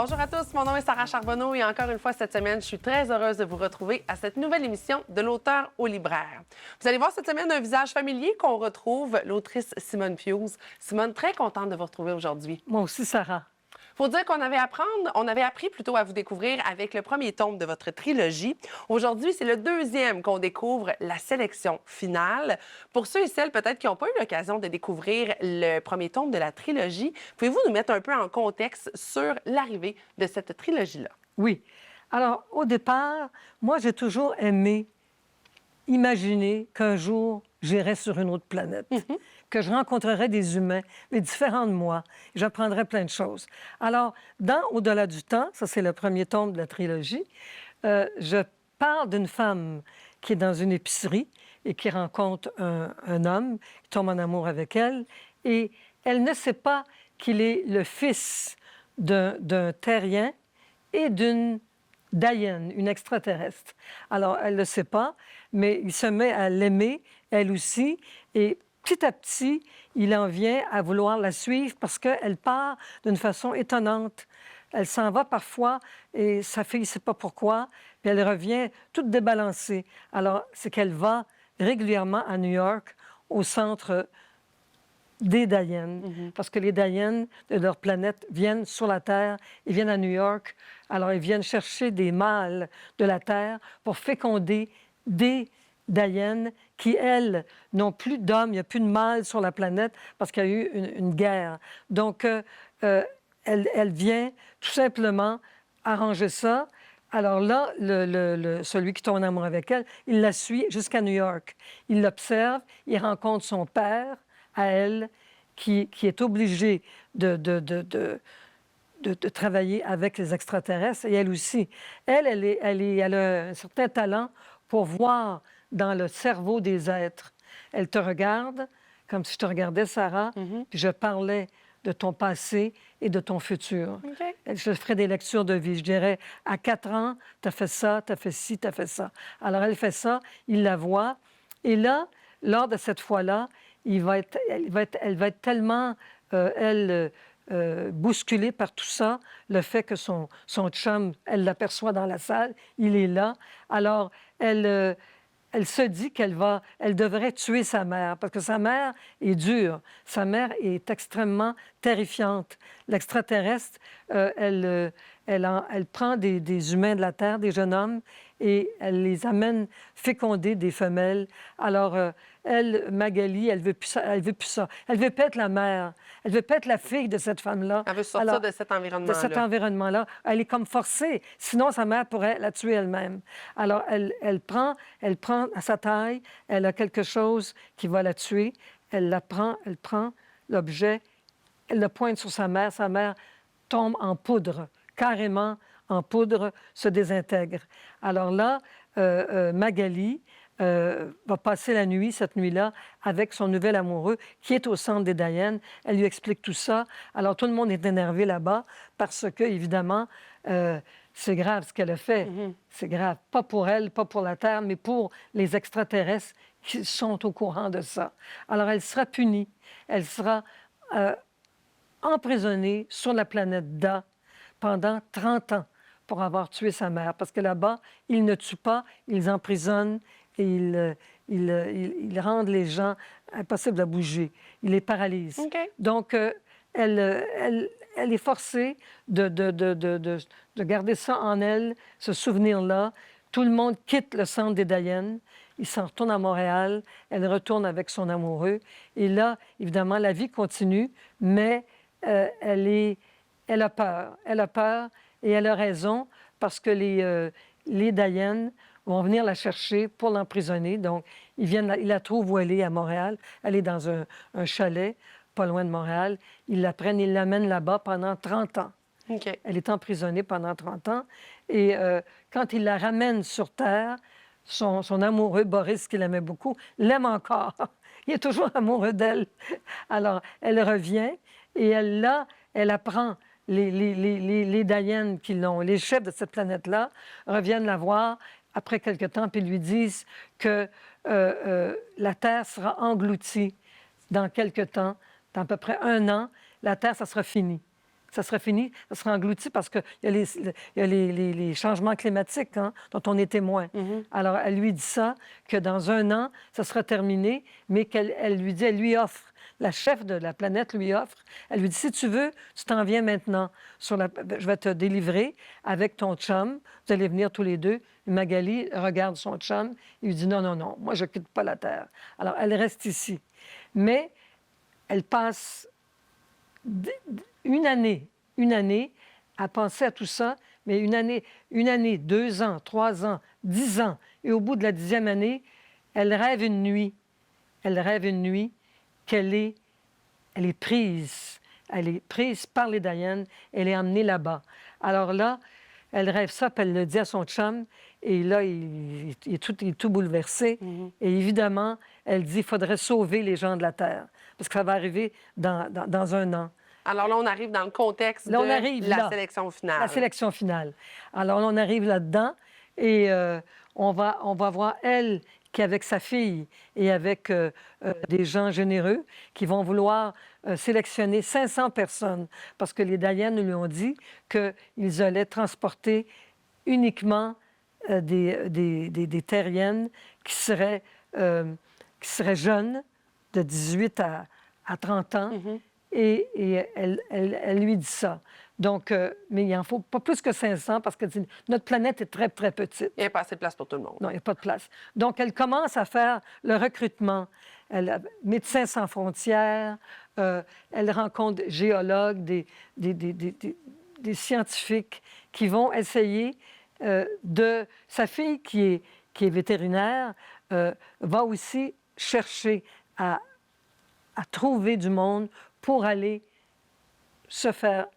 Bonjour à tous, mon nom est Sarah Charbonneau et encore une fois cette semaine, je suis très heureuse de vous retrouver à cette nouvelle émission de l'auteur au libraire. Vous allez voir cette semaine un visage familier qu'on retrouve, l'autrice Simone Fious. Simone, très contente de vous retrouver aujourd'hui. Moi aussi, Sarah. Faut dire qu'on avait appris plutôt à vous découvrir avec le premier tome de votre trilogie. Aujourd'hui, c'est le deuxième qu'on découvre, la sélection finale. Pour ceux et celles peut-être qui n'ont pas eu l'occasion de découvrir le premier tome de la trilogie, pouvez-vous nous mettre un peu en contexte sur l'arrivée de cette trilogie-là? Oui. Alors, au départ, moi, j'ai toujours aimé imaginer qu'un jour, j'irais sur une autre planète, que je rencontrerais des humains, mais différents de moi. J'apprendrais plein de choses. Alors, dans Au-delà du temps, ça c'est le premier tome de la trilogie, je parle d'une femme qui est dans une épicerie et qui rencontre un homme, qui tombe en amour avec elle, et elle ne sait pas qu'il est le fils d'un terrien et d'une Diane, une extraterrestre. Alors, elle ne le sait pas, mais il se met à l'aimer, elle aussi, et petit à petit, il en vient à vouloir la suivre parce qu'elle part d'une façon étonnante. Elle s'en va parfois et sa fille ne sait pas pourquoi, puis elle revient toute débalancée. Alors, c'est qu'elle va régulièrement à New York, au centre des Dianes, parce que les Dianes de leur planète viennent sur la Terre, ils viennent à New York, alors ils viennent chercher des mâles de la Terre pour féconder des Dianes qui, elles, n'ont plus d'hommes, il n'y a plus de mâles sur la planète parce qu'il y a eu une guerre. Donc, elle vient tout simplement arranger ça. Alors là, celui qui tombe en amour avec elle, il la suit jusqu'à New York. Il l'observe, il rencontre son père, à elle, qui est obligée de travailler avec les extraterrestres, et elle aussi. Elle a un certain talent pour voir dans le cerveau des êtres. Elle te regarde, comme si je te regardais, Sarah, puis je parlais de ton passé et de ton futur. Okay. Je ferai des lectures de vie. Je dirais, à 4 ans, tu as fait ça, tu as fait ci, tu as fait ça. Alors, elle fait ça, il la voit, et là, lors de cette fois-là, elle va être tellement, bousculée par tout ça, le fait que son chum, elle l'aperçoit dans la salle, il est là. Alors, elle se dit elle devrait tuer sa mère, parce que sa mère est dure. Sa mère est extrêmement terrifiante. L'extraterrestre, elle prend des humains de la Terre, des jeunes hommes, et elle les amène féconder des femelles. Alors, elle, Magali, elle veut plus ça. Elle veut plus ça. Elle veut pas être la mère. Elle veut pas être la fille de cette femme-là. Elle veut sortir de cet environnement-là. De cet environnement-là. Elle est comme forcée. Sinon, sa mère pourrait la tuer elle-même. Alors, elle prend à sa taille. Elle a quelque chose qui va la tuer. Elle prend l'objet. Elle le pointe sur sa mère. Sa mère tombe en poudre, carrément en poudre, se désintègre. Alors là, Magali va passer la nuit, cette nuit-là, avec son nouvel amoureux qui est au centre des Dianes. Elle lui explique tout ça. Alors tout le monde est énervé là-bas parce que, évidemment, c'est grave ce qu'elle a fait. C'est grave. Pas pour elle, pas pour la Terre, mais pour les extraterrestres qui sont au courant de ça. Alors elle sera punie. Elle sera emprisonnée sur la planète Da pendant 30 ans pour avoir tué sa mère. Parce que là-bas, ils ne tuent pas, ils emprisonnent et ils rendent les gens impossibles à bouger. Ils les paralysent. Okay. Donc, elle est forcée de garder ça en elle, ce souvenir-là. Tout le monde quitte le centre des Dianes. Il s'en retourne à Montréal. Elle retourne avec son amoureux. Et là, évidemment, la vie continue, mais elle a peur. Elle a peur et elle a raison parce que les Dianes vont venir la chercher pour l'emprisonner. Donc, ils la trouvent où elle est à Montréal. Elle est dans un chalet, pas loin de Montréal. Ils la prennent, ils l'amènent là-bas pendant 30 ans. Okay. Elle est emprisonnée pendant 30 ans. Et quand ils la ramènent sur Terre, son amoureux, Boris, qui l'aimait beaucoup, l'aime encore. Il est toujours amoureux d'elle. Alors, elle revient et elle apprend. Les Dianes qui l'ont, les chefs de cette planète-là, reviennent la voir après quelque temps puis lui disent que la Terre sera engloutie dans quelque temps, dans à peu près 1 an, la Terre, ça sera fini. ça serait fini, ça serait englouti parce qu'il y a les changements climatiques dont on est témoin. Alors, elle lui dit ça, que dans 1 an, ça sera terminé, mais elle lui offre, la chef de la planète lui offre, elle lui dit, si tu veux, tu t'en viens maintenant. Je vais te délivrer avec ton chum, vous allez venir tous les deux. Magali regarde son chum, il lui dit, non, non, non, moi, je ne quitte pas la Terre. Alors, elle reste ici. Mais elle passe une année à penser à tout ça, mais une année, 2 ans, 3 ans, 10 ans. Et au bout de la 10e année, elle rêve une nuit qu'elle est, elle est prise. Elle est prise par les Dayan, elle est emmenée là-bas. Alors là, elle rêve ça, puis elle le dit à son chum, et là, il est tout bouleversé. Et évidemment, elle dit, il faudrait sauver les gens de la Terre, parce que ça va arriver dans 1 an. Alors là, on arrive dans le contexte de la sélection finale. La sélection finale. Alors là, on arrive là-dedans, et on va voir elle qui, avec sa fille et avec des gens généreux, qui vont vouloir sélectionner 500 personnes, parce que les Dayan lui ont dit qu'ils allaient transporter uniquement des terriennes qui seraient jeunes, de 18 à 30 ans, et elle lui dit ça. Donc, mais il n'en faut pas plus que 500 parce que notre planète est très, très petite. Il n'y a pas assez de place pour tout le monde. Non, il n'y a pas de place. Donc, elle commence à faire le recrutement. Médecins sans frontières, elle rencontre des géologues, des scientifiques qui vont essayer Sa fille, qui est vétérinaire, va aussi chercher à trouver du monde pour aller se faire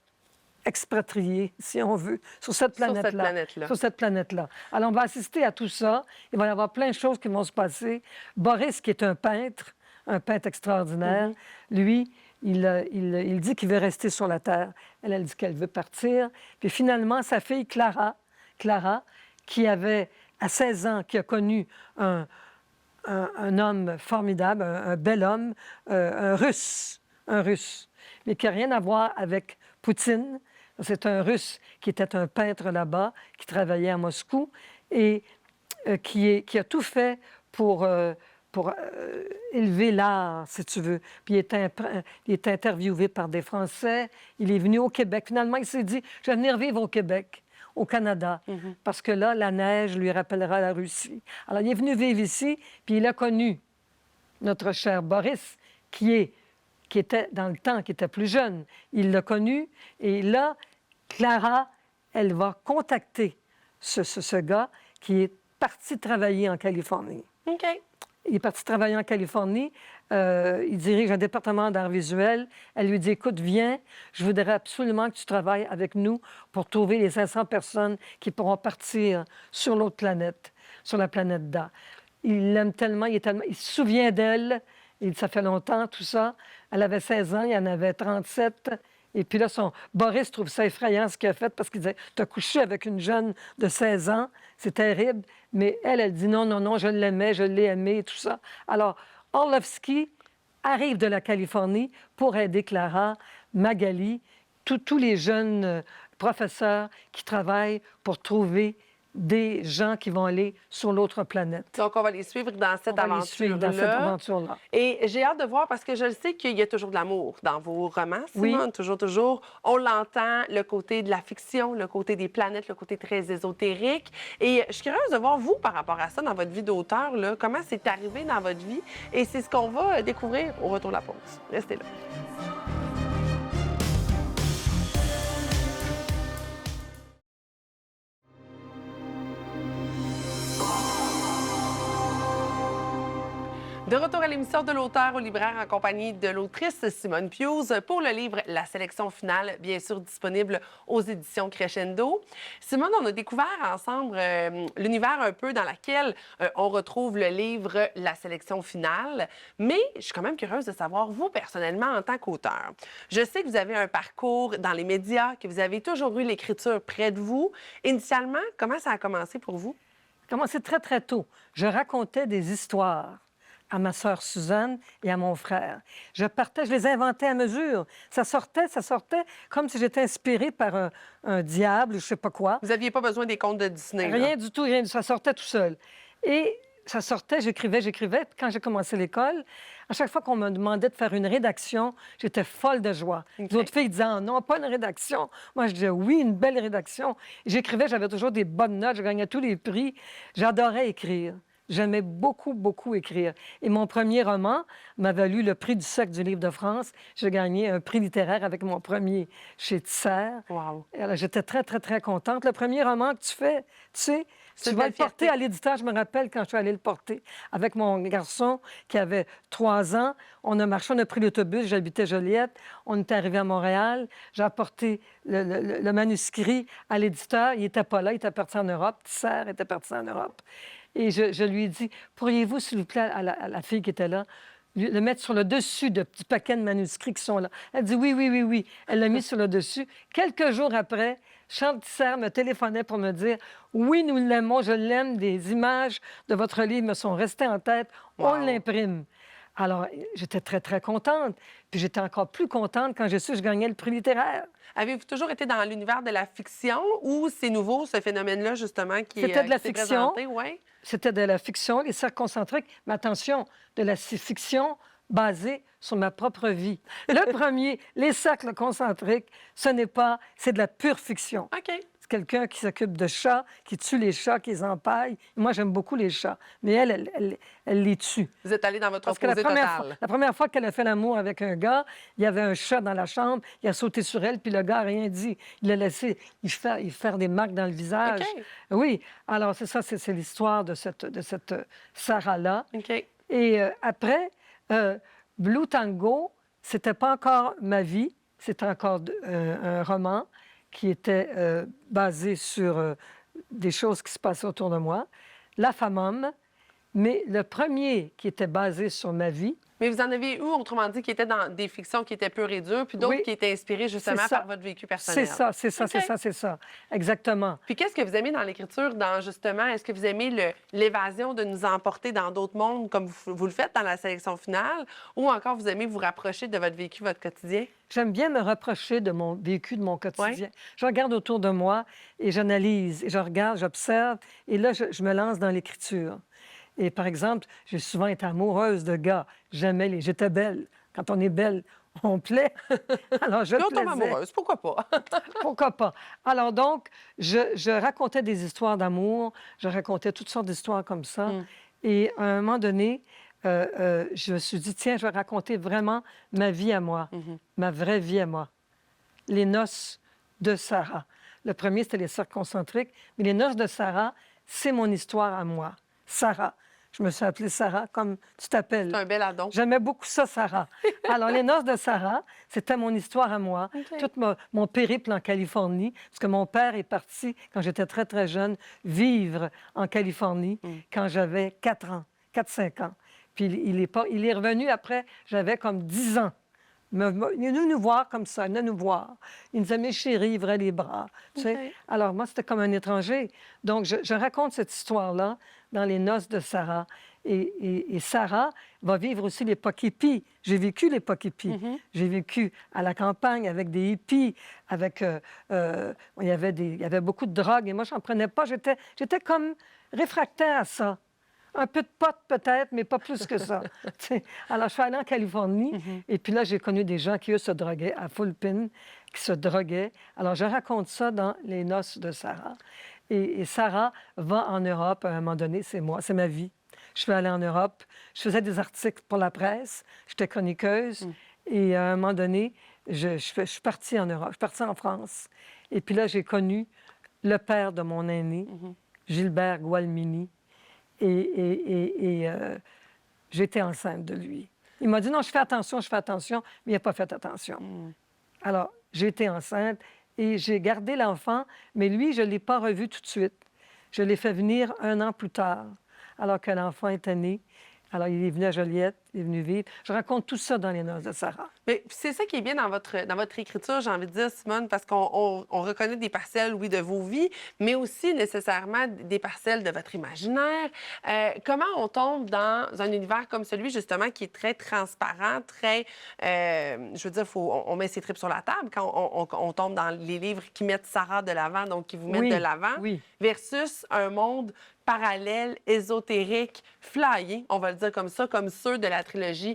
expatrier, si on veut, sur cette planète-là. Sur cette planète-là. Alors, on va assister à tout ça. Il va y avoir plein de choses qui vont se passer. Boris, qui est un peintre extraordinaire, lui, il dit qu'il veut rester sur la Terre. Elle dit qu'elle veut partir. Puis finalement, sa fille, Clara, qui avait, à 16 ans, qui a connu un homme formidable, un bel homme, un Russe, mais qui n'a rien à voir avec Poutine. C'est un Russe qui était un peintre là-bas, qui travaillait à Moscou et qui a tout fait pour élever l'art, si tu veux. Puis il est interviewé par des Français. Il est venu au Québec. Finalement, il s'est dit, je vais venir vivre au Québec, au Canada, parce que là, la neige lui rappellera la Russie. Alors, il est venu vivre ici, puis il a connu notre cher Boris, qui était dans le temps, qui était plus jeune. Il l'a connu, et là, Clara, elle va contacter ce gars qui est parti travailler en Californie. OK. Il est parti travailler en Californie. Il dirige un département d'art visuel. Elle lui dit, écoute, viens, je voudrais absolument que tu travailles avec nous pour trouver les 500 personnes qui pourront partir sur l'autre planète, sur la planète Da. Il l'aime tellement, il se souvient d'elle. Ça fait longtemps, tout ça. Elle avait 16 ans, il en avait 37. Et puis là, Boris trouve ça effrayant ce qu'il a fait parce qu'il disait, tu as couché avec une jeune de 16 ans, c'est terrible. Mais elle dit, non, non, non, je l'aimais, je l'ai aimé, et tout ça. Alors, Orlovsky arrive de la Californie pour aider Clara, Magali, tous les jeunes professeurs qui travaillent pour trouver des gens qui vont aller sur l'autre planète. Donc, on va les suivre dans cette aventure-là. Et j'ai hâte de voir, parce que je le sais qu'il y a toujours de l'amour dans vos romans, Simone. Oui. Toujours. On l'entend, le côté de la fiction, le côté des planètes, le côté très ésotérique. Et je suis curieuse de voir, vous, par rapport à ça, dans votre vie d'auteur, comment c'est arrivé dans votre vie. Et c'est ce qu'on va découvrir au retour de la pause. Restez là. De retour à l'émission de l'auteur au libraire en compagnie de l'autrice Simone Pius pour le livre La sélection finale, bien sûr disponible aux éditions Crescendo. Simone, on a découvert ensemble l'univers un peu dans lequel on retrouve le livre La sélection finale, mais je suis quand même curieuse de savoir, vous, personnellement, en tant qu'auteur, je sais que vous avez un parcours dans les médias, que vous avez toujours eu l'écriture près de vous. Initialement, comment ça a commencé pour vous? Ça a commencé très, très tôt. Je racontais des histoires à ma sœur Suzanne et à mon frère. Je partais, je les inventais à mesure. Ça sortait comme si j'étais inspirée par un diable, je sais pas quoi. Vous n'aviez pas besoin des contes de Disney, là? Rien du tout, rien du tout. Ça sortait tout seul. Et ça sortait, j'écrivais. Puis quand j'ai commencé l'école, à chaque fois qu'on me demandait de faire une rédaction, j'étais folle de joie. OK. Les autres filles disaient ah, non, pas une rédaction. Moi, je disais oui, une belle rédaction. J'écrivais, j'avais toujours des bonnes notes, je gagnais tous les prix. J'adorais écrire. J'aimais beaucoup, beaucoup écrire. Et mon premier roman m'a valu le prix du siècle du livre de France. J'ai gagné un prix littéraire avec mon premier chez Tisser. Wow. Et alors, j'étais très, très, très contente. Le premier roman que tu fais, tu sais, C'est tu une vas belle le porter fierté. à l'éditeur. Je me rappelle quand je suis allée le porter avec mon garçon qui avait 3 ans. On a marché, on a pris l'autobus. J'habitais Joliette. On est arrivé à Montréal. J'ai apporté le manuscrit à l'éditeur. Il n'était pas là. Il était parti en Europe. Tisser était parti en Europe. Et je lui ai dit, pourriez-vous, s'il vous plaît, à la fille qui était là, le mettre sur le dessus de petits paquets de manuscrits qui sont là. Elle dit oui, oui, oui, oui. Elle l'a mis sur le dessus. Quelques jours après, Charles Tisser me téléphonait pour me dire oui, nous l'aimons, je l'aime, des images de votre livre me sont restées en tête, on Wow. l'imprime. Alors, j'étais très, très contente. Puis j'étais encore plus contente quand j'ai su que je gagnais le prix littéraire. Avez-vous toujours été dans l'univers de la fiction ou c'est nouveau, ce phénomène-là, justement, C'était de la qui s'est fiction. présenté? Ouais. C'était de la fiction, les cercles concentriques, mais attention, de la fiction basée sur ma propre vie. Le premier, les cercles concentriques, c'est de la pure fiction. OK. C'est quelqu'un qui s'occupe de chats, qui tue les chats, qui les empaille. Moi, j'aime beaucoup les chats, mais elle les tue. Vous êtes allé dans votre Parce que opposé total. la première fois qu'elle a fait l'amour avec un gars, il y avait un chat dans la chambre, il a sauté sur elle, puis le gars n'a rien dit. Il l'a laissé y faire des marques dans le visage. OK. Oui, alors c'est ça, c'est l'histoire de cette Sarah-là. OK. Et après, Blue Tango, c'était pas encore ma vie, c'était encore un roman qui était basé sur des choses qui se passaient autour de moi. La femme homme, mais le premier qui était basé sur ma vie, Mais vous en avez eu, autrement dit, qui étaient dans des fictions qui étaient pures et dures, puis d'autres Oui. qui étaient inspirées justement C'est ça. par votre vécu personnel. c'est ça, c'est ça, c'est OK. ça, c'est ça. Exactement. Puis qu'est-ce que vous aimez dans l'écriture, justement, est-ce que vous aimez l'évasion de nous emporter dans d'autres mondes comme vous le faites dans la sélection finale, ou encore vous aimez vous rapprocher de votre vécu, votre quotidien? J'aime bien me rapprocher de mon vécu, de mon quotidien. Je regarde autour de moi et j'analyse, et je regarde, j'observe, et là, je me lance dans l'écriture. Et par exemple, j'ai souvent été amoureuse de gars. J'étais belle. Quand on est belle, on plaît. Alors, je Puis on tombe plaisais. amoureuse, pourquoi pas? Pourquoi pas? Alors donc, je racontais des histoires d'amour, je racontais toutes sortes d'histoires comme ça. Et à un moment donné, je me suis dit, tiens, je vais raconter vraiment ma vie à moi, ma vraie vie à moi. Les noces de Sarah. Le premier, c'était les cercles concentriques, mais les noces de Sarah, c'est mon histoire à moi. Sarah. Je me suis appelée Sarah, comme tu t'appelles. C'est un bel addon. J'aimais beaucoup ça, Sarah. Alors, les noces de Sarah, c'était mon histoire à moi. OK. Tout mon périple en Californie, parce que mon père est parti, quand j'étais très, très jeune, vivre en Californie quand j'avais 4 ans, 4-5 ans. Puis il est revenu après, j'avais comme 10 ans. Il est venu nous voir comme ça, il venait nous voir. Il nous disait, mes chéris, il ouvrait les bras. Tu sais? OK. Alors, moi, c'était comme un étranger. Donc, je raconte cette histoire-là dans les noces de Sarah. Et Sarah va vivre aussi l'époque hippie. J'ai vécu l'époque hippie. J'ai vécu à la campagne avec des hippies, il y avait beaucoup de drogue, et moi, je n'en prenais pas. J'étais comme réfractaire à ça. Un peu de pot peut-être, mais pas plus que ça. Tu sais. Alors, je suis allée en Californie, et puis là, j'ai connu des gens qui, eux, se droguaient à full pin, qui se droguaient. Alors, je raconte ça dans Les noces de Sarah. Et Sarah va en Europe à un moment donné, c'est moi, c'est ma vie. Je suis allée en Europe, je faisais des articles pour la presse, j'étais chroniqueuse, et à un moment donné, je suis partie en Europe, je suis partie en France. Et puis là, j'ai connu le père de mon aîné, Gilbert Gualmini, et j'étais enceinte de lui. Il m'a dit, non, je fais attention, mais il n'a pas fait attention. Alors, j'ai été enceinte et j'ai gardé l'enfant, mais lui, je ne l'ai pas revu tout de suite. Je l'ai fait venir 1 an plus tard, alors que l'enfant était né. Alors, il est venu à Joliette, est venu vivre. Je raconte tout ça dans Les Noces de Sarah. Mais c'est ça qui est bien dans votre écriture, j'ai envie de dire, Simone, parce qu'on reconnaît des parcelles, oui, de vos vies, mais aussi nécessairement des parcelles de votre imaginaire. Comment on tombe dans un univers comme celui, justement, qui est très transparent, très... je veux dire, on met ses tripes sur la table quand on tombe dans les livres qui mettent Sarah de l'avant, donc qui vous mettent de l'avant, versus un monde parallèle, ésotérique, flyé, on va le dire comme ça, comme ceux de la trilogie,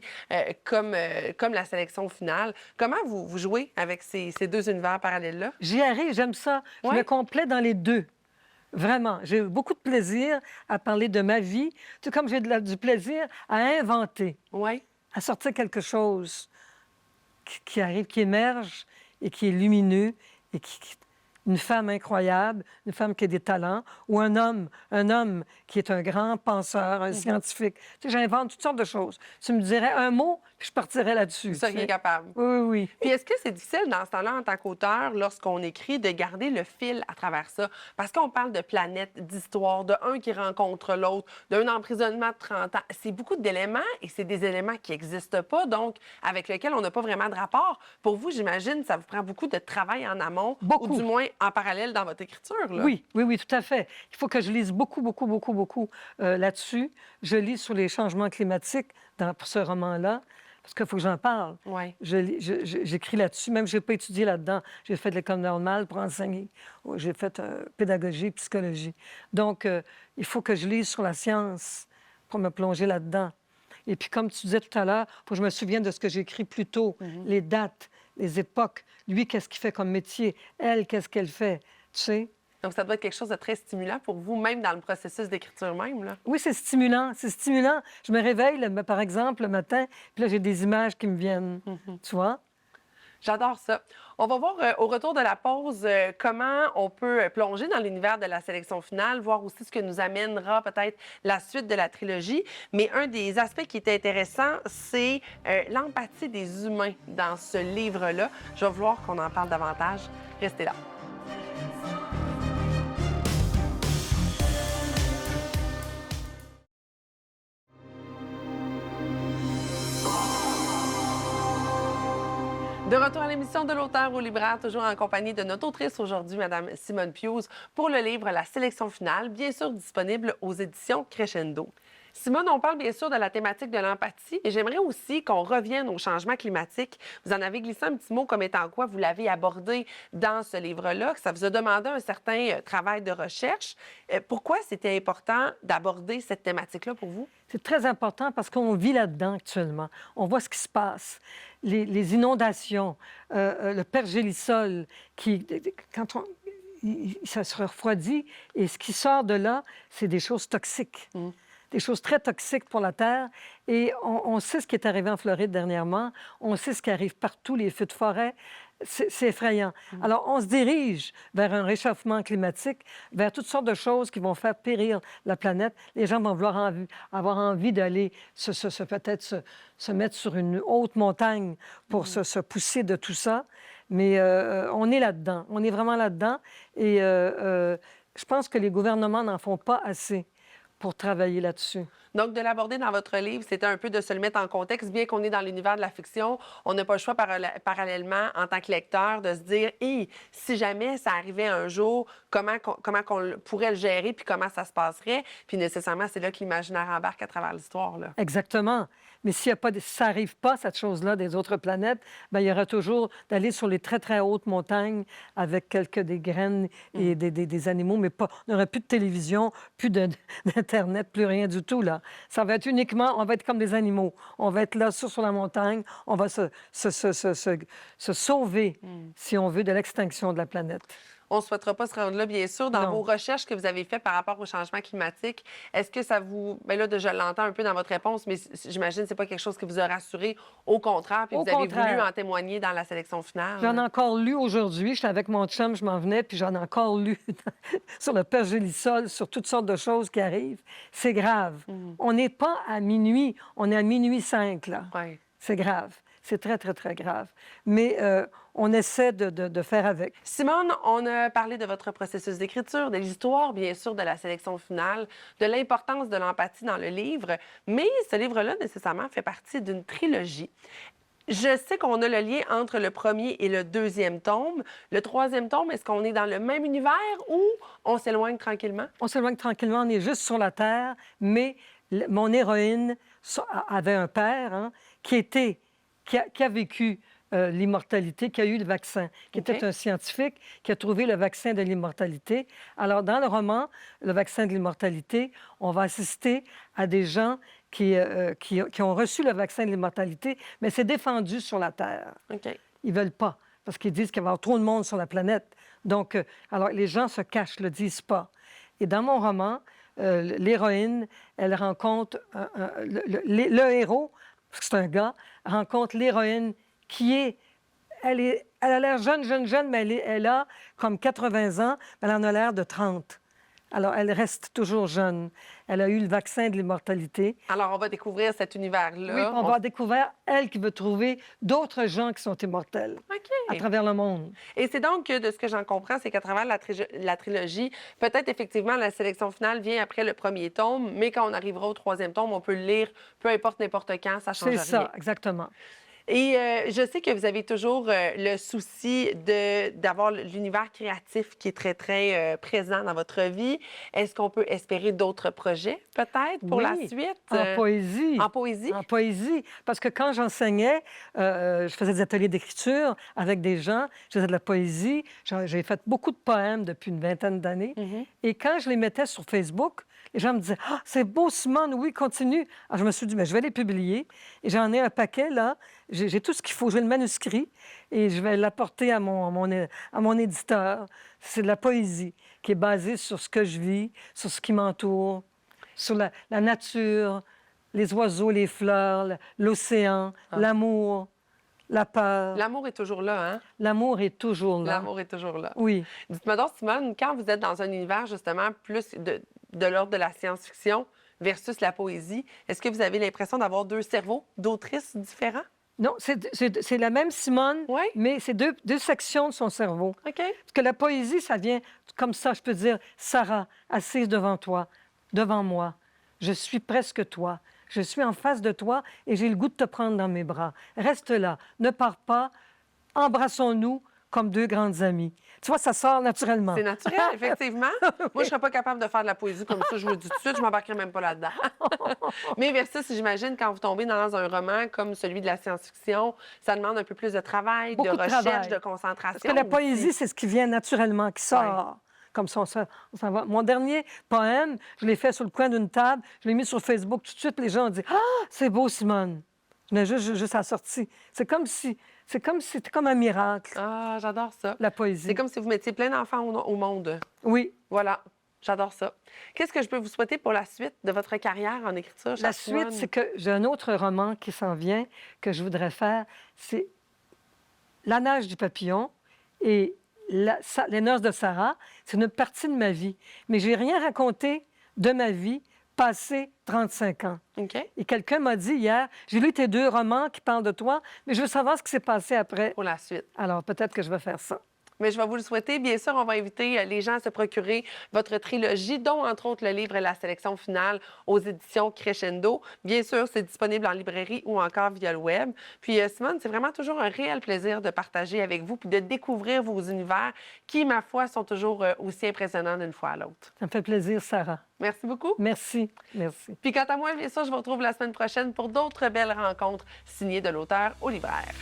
comme la sélection finale. Comment vous jouez avec ces deux univers parallèles-là? J'y arrive, j'aime ça. Je me complais dans les deux. Vraiment. J'ai beaucoup de plaisir à parler de ma vie, tout comme j'ai du plaisir à inventer, à sortir quelque chose qui arrive, qui émerge et qui est lumineux et une femme incroyable, une femme qui a des talents, ou un homme qui est un grand penseur, un scientifique. Tu sais, j'invente toutes sortes de choses. Tu me dirais un mot, puis je partirais là-dessus. Ça qui est capable. Oui, oui. Puis est-ce que c'est difficile dans ce temps-là, en tant qu'auteur, lorsqu'on écrit, de garder le fil à travers ça? Parce qu'on parle de planète, d'histoire, de un qui rencontre l'autre, d'un emprisonnement de 30 ans. C'est beaucoup d'éléments et c'est des éléments qui n'existent pas, donc avec lesquels on n'a pas vraiment de rapport. Pour vous, j'imagine, ça vous prend beaucoup de travail en amont, ou du moins en parallèle dans votre écriture, là. Oui, oui, oui, tout à fait. Il faut que je lise beaucoup là-dessus. Je lis sur les changements climatiques pour ce roman-là, parce qu'il faut que j'en parle. Oui. J'écris là-dessus, même si je n'ai pas étudié là-dedans. J'ai fait de l'école normale pour enseigner. J'ai fait pédagogie, psychologie. Donc, il faut que je lise sur la science pour me plonger là-dedans. Et puis, comme tu disais tout à l'heure, il faut que je me souvienne de ce que j'ai écrit plus tôt, les dates, les époques. Lui, qu'est-ce qu'il fait comme métier? Elle, qu'est-ce qu'elle fait? Tu sais? Donc, ça doit être quelque chose de très stimulant pour vous, même dans le processus d'écriture même, là. Oui, c'est stimulant. C'est stimulant. Je me réveille, par exemple, le matin, puis là, j'ai des images qui me viennent. Tu vois? J'adore ça. On va voir au retour de la pause comment on peut plonger dans l'univers de la sélection finale, voir aussi ce que nous amènera peut-être la suite de la trilogie. Mais un des aspects qui est intéressant, c'est l'empathie des humains dans ce livre-là. Je vais vouloir qu'on en parle davantage. Restez là. De retour à l'émission de l'auteur au libraire, toujours en compagnie de notre autrice aujourd'hui, Mme Simone Pius, pour le livre La sélection finale, bien sûr disponible aux éditions Crescendo. Simone, on parle bien sûr de la thématique de l'empathie, et j'aimerais aussi qu'on revienne au changement climatique. Vous en avez glissé un petit mot comme étant quoi vous l'avez abordé dans ce livre-là, que ça vous a demandé un certain travail de recherche. Pourquoi c'était important d'aborder cette thématique-là pour vous? C'est très important parce qu'on vit là-dedans actuellement. On voit ce qui se passe. Les inondations, le pergélisol, ça se refroidit, et ce qui sort de là, c'est des choses toxiques. Des choses très toxiques pour la Terre. Et on sait ce qui est arrivé en Floride dernièrement. On sait ce qui arrive partout, les feux de forêt. C'est effrayant. Alors, on se dirige vers un réchauffement climatique, vers toutes sortes de choses qui vont faire périr la planète. Les gens vont vouloir avoir envie d'aller peut-être se mettre sur une haute montagne pour se pousser de tout ça. Mais on est là-dedans. On est vraiment là-dedans. Et je pense que les gouvernements n'en font pas assez pour travailler là-dessus. Donc, de l'aborder dans votre livre, c'était un peu de se le mettre en contexte. Bien qu'on est dans l'univers de la fiction, on n'a pas le choix parallèlement, en tant que lecteur, de se dire « Hey, si jamais ça arrivait un jour, comment qu'on pourrait le gérer, puis comment ça se passerait? » Puis nécessairement, c'est là que l'imaginaire embarque à travers l'histoire, là. Exactement. Mais si ça n'arrive pas, cette chose-là, des autres planètes, bien, il y aura toujours d'aller sur les très, très hautes montagnes avec des graines et des animaux, mais pas, on n'aura plus de télévision, plus d'Internet, plus rien du tout, là. Ça va être uniquement, on va être comme des animaux. On va être là, sur la montagne, on va se sauver, si on veut, de l'extinction de la planète. On ne souhaitera pas se rendre là, bien sûr. Dans Non. vos recherches que vous avez faites par rapport au changement climatique, est-ce que ça vous... Bien là, je l'entends un peu dans votre réponse, mais j'imagine que ce n'est pas quelque chose qui vous a rassuré. Au contraire, puis vous avez voulu en témoigner dans la sélection finale. J'en ai encore lu aujourd'hui. J'étais avec mon chum, je m'en venais, puis j'en ai encore lu sur le pergélisol, sur toutes sortes de choses qui arrivent. C'est grave. On n'est pas à minuit. On est à minuit 5, là. Oui. C'est grave. c'est très, très, très grave. Mais on essaie de faire avec. Simone, on a parlé de votre processus d'écriture, de l'histoire, bien sûr, de la sélection finale, de l'importance de l'empathie dans le livre, mais ce livre-là, nécessairement, fait partie d'une trilogie. Je sais qu'on a le lien entre le premier et le deuxième tome. Le troisième tome, est-ce qu'on est dans le même univers ou on s'éloigne tranquillement? On s'éloigne tranquillement, on est juste sur la Terre, mais mon héroïne avait un père hein, qui a vécu l'immortalité, qui a eu le vaccin, qui était un scientifique, qui a trouvé le vaccin de l'immortalité. Alors, dans le roman, le vaccin de l'immortalité, on va assister à des gens qui ont reçu le vaccin de l'immortalité, mais c'est défendu sur la Terre. OK. Ils ne veulent pas, parce qu'ils disent qu'il va y avoir trop de monde sur la planète. Donc, alors, les gens se cachent, ne le disent pas. Et dans mon roman, l'héroïne, elle rencontre le héros, parce que c'est un gars, rencontre l'héroïne elle a l'air jeune, mais elle a comme 80 ans, mais elle en a l'air de 30. Alors, elle reste toujours jeune. Elle a eu le vaccin de l'immortalité. Alors, on va découvrir cet univers-là. Oui, on va découvrir, elle, qui veut trouver d'autres gens qui sont immortels à travers le monde. Et c'est donc, de ce que j'en comprends, c'est qu'à travers la trilogie, peut-être effectivement, la sélection finale vient après le premier tome, mais quand on arrivera au troisième tome, on peut le lire, peu importe n'importe quand, ça change rien. C'est ça, exactement. Et je sais que vous avez toujours le souci d'avoir l'univers créatif qui est très, très présent dans votre vie. Est-ce qu'on peut espérer d'autres projets, peut-être, pour la suite? En poésie. En poésie? En poésie. Parce que quand j'enseignais, je faisais des ateliers d'écriture avec des gens, je faisais de la poésie. J'ai fait beaucoup de poèmes depuis une vingtaine d'années. Et quand je les mettais sur Facebook, les gens me disaient « Ah, c'est beau, Simone, oui, continue. » Alors, je me suis dit « Mais je vais les publier. » Et j'en ai un paquet, là. J'ai tout ce qu'il faut. J'ai le manuscrit et je vais l'apporter à mon éditeur. C'est de la poésie qui est basée sur ce que je vis, sur ce qui m'entoure, sur la nature, les oiseaux, les fleurs, l'océan, l'amour, la peur. L'amour est toujours là, hein? L'amour est toujours là. L'amour est toujours là. Oui. Dites-moi donc, Simone, quand vous êtes dans un univers, justement, plus de l'ordre de la science-fiction versus la poésie, est-ce que vous avez l'impression d'avoir deux cerveaux d'autrices différents? Non, c'est la même Simone, mais c'est deux sections de son cerveau. OK. Parce que la poésie, ça vient comme ça, je peux dire, Sarah, assise devant toi, devant moi. Je suis presque toi. Je suis en face de toi et j'ai le goût de te prendre dans mes bras. Reste là, ne pars pas, embrassons-nous comme deux grandes amies. Tu vois, ça sort naturellement. C'est naturel, effectivement. Moi, je ne serais pas capable de faire de la poésie comme ça, je vous le dis tout de suite, je ne m'embarquerais même pas là-dedans. Mais versus, j'imagine, quand vous tombez dans un roman comme celui de la science-fiction, ça demande un peu plus de travail, de recherche, de concentration. Parce que la poésie, c'est ce qui vient naturellement, qui sort. Comme ça, on s'en va. Mon dernier poème, je l'ai fait sur le coin d'une table, je l'ai mis sur Facebook. Tout de suite, les gens ont dit « Ah, c'est beau, Simone! » Je venais juste à la sortie. C'est comme c'était comme un miracle. Ah, j'adore ça. La poésie. C'est comme si vous mettiez plein d'enfants au monde. Oui. Voilà. J'adore ça. Qu'est-ce que je peux vous souhaiter pour la suite de votre carrière en écriture, La suite, c'est que j'ai un autre roman qui s'en vient, que je voudrais faire. C'est La nage du papillon et Les noces de Sarah. C'est une partie de ma vie. Mais je n'ai rien raconté de ma vie passée 35 ans. OK. Et quelqu'un m'a dit hier, j'ai lu tes deux romans qui parlent de toi, mais je veux savoir ce qui s'est passé après. Pour la suite. Alors, peut-être que je vais faire ça. Mais je vais vous le souhaiter. Bien sûr, on va inviter les gens à se procurer votre trilogie, dont, entre autres, le livre La sélection finale aux éditions Crescendo. Bien sûr, c'est disponible en librairie ou encore via le web. Puis, Simone, c'est vraiment toujours un réel plaisir de partager avec vous puis de découvrir vos univers qui, ma foi, sont toujours aussi impressionnants d'une fois à l'autre. Ça me fait plaisir, Sarah. Merci beaucoup. Merci. Merci. Puis, quant à moi, bien sûr, je vous retrouve la semaine prochaine pour d'autres belles rencontres signées de l'auteur au libraire.